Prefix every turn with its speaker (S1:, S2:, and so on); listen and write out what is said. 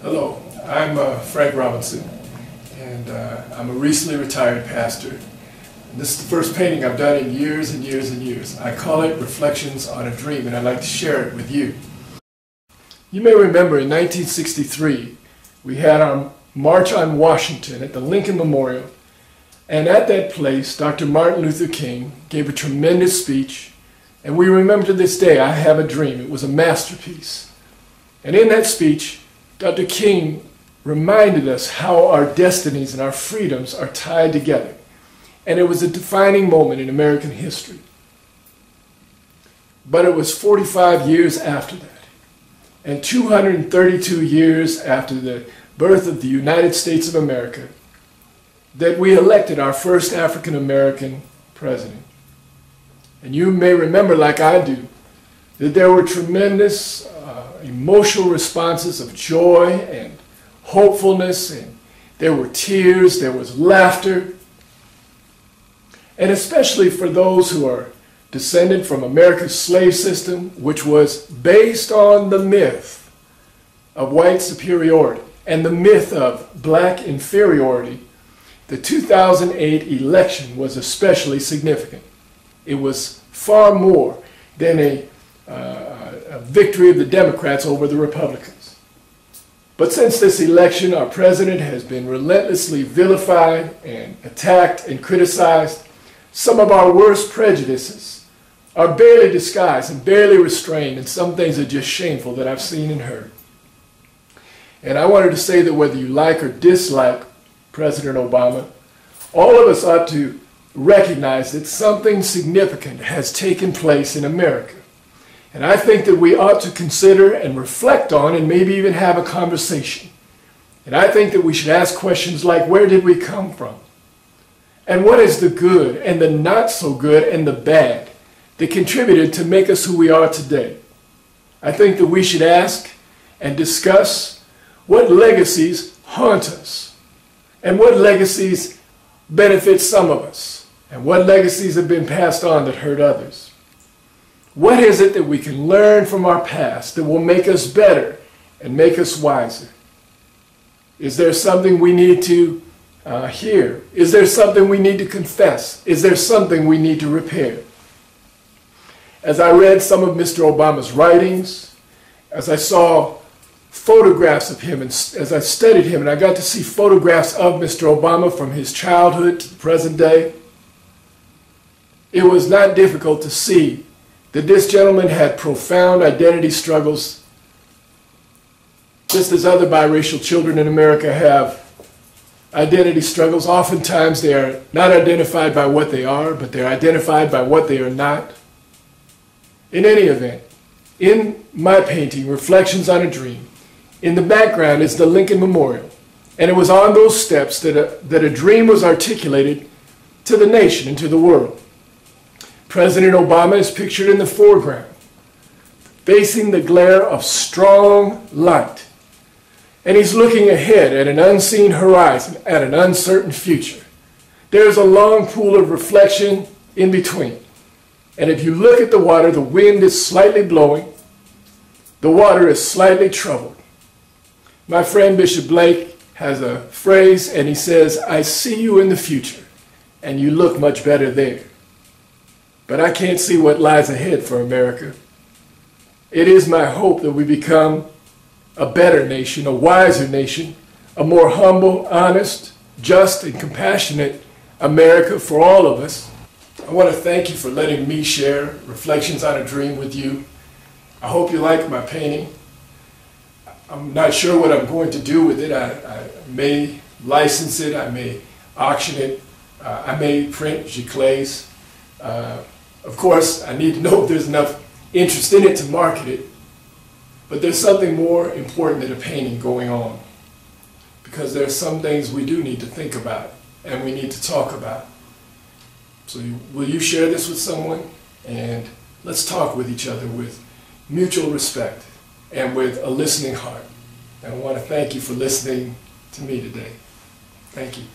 S1: Hello, I'm Frank Robinson, and I'm a recently retired pastor. And this is the first painting I've done in years and years and years. I call it Reflections on a Dream, and I'd like to share it with you. You may remember in 1963, we had our March on Washington at the Lincoln Memorial, and at that place, Dr. Martin Luther King gave a tremendous speech, and we remember to this day, I Have a Dream. It was a masterpiece. And in that speech, Dr. King reminded us how our destinies and our freedoms are tied together. And it was a defining moment in American history. But it was 45 years after that, and 232 years after the birth of the United States of America, that we elected our first African American president. And you may remember, like I do, that there were tremendous emotional responses of joy and hopefulness, and there were tears, there was laughter. And especially for those who are descended from America's slave system, which was based on the myth of white superiority and the myth of black inferiority, the 2008 election was especially significant. It was far more than a victory of the Democrats over the Republicans. But since this election, our president has been relentlessly vilified and attacked and criticized. Some of our worst prejudices are barely disguised and barely restrained, and some things are just shameful that I've seen and heard. And I wanted to say that whether you like or dislike President Obama, all of us ought to recognize that something significant has taken place in America. And I think that we ought to consider and reflect on and maybe even have a conversation. And I think that we should ask questions like, where did we come from? And what is the good and the not so good and the bad that contributed to make us who we are today? I think that we should ask and discuss what legacies haunt us, and what legacies benefit some of us, and what legacies have been passed on that hurt others. What is it that we can learn from our past that will make us better and make us wiser? Is there something we need to hear? Is there something we need to confess? Is there something we need to repair? As I read some of Mr. Obama's writings, as I saw photographs of him, and as I studied him, and I got to see photographs of Mr. Obama from his childhood to the present day, it was not difficult to see that this gentleman had profound identity struggles, just as other biracial children in America have identity struggles. Oftentimes they are not identified by what they are, but they're identified by what they are not. In any event, in my painting, Reflections on a Dream, in the background is the Lincoln Memorial. And it was on those steps that a dream was articulated to the nation and to the world. President Obama is pictured in the foreground, facing the glare of strong light. And he's looking ahead at an unseen horizon, at an uncertain future. There's a long pool of reflection in between. And if you look at the water, the wind is slightly blowing. The water is slightly troubled. My friend Bishop Blake has a phrase, and he says, "I see you in the future, and you look much better there." But I can't see what lies ahead for America. It is my hope that we become a better nation, a wiser nation, a more humble, honest, just, and compassionate America for all of us. I want to thank you for letting me share Reflections on a Dream with you. I hope you like my painting. I'm not sure what I'm going to do with it. I may license it, I may auction it, I may print giclées. Of course, I need to know if there's enough interest in it to market it. But there's something more important than a painting going on, because there are some things we do need to think about and we need to talk about. So will you share this with someone? And let's talk with each other with mutual respect and with a listening heart. And I want to thank you for listening to me today. Thank you.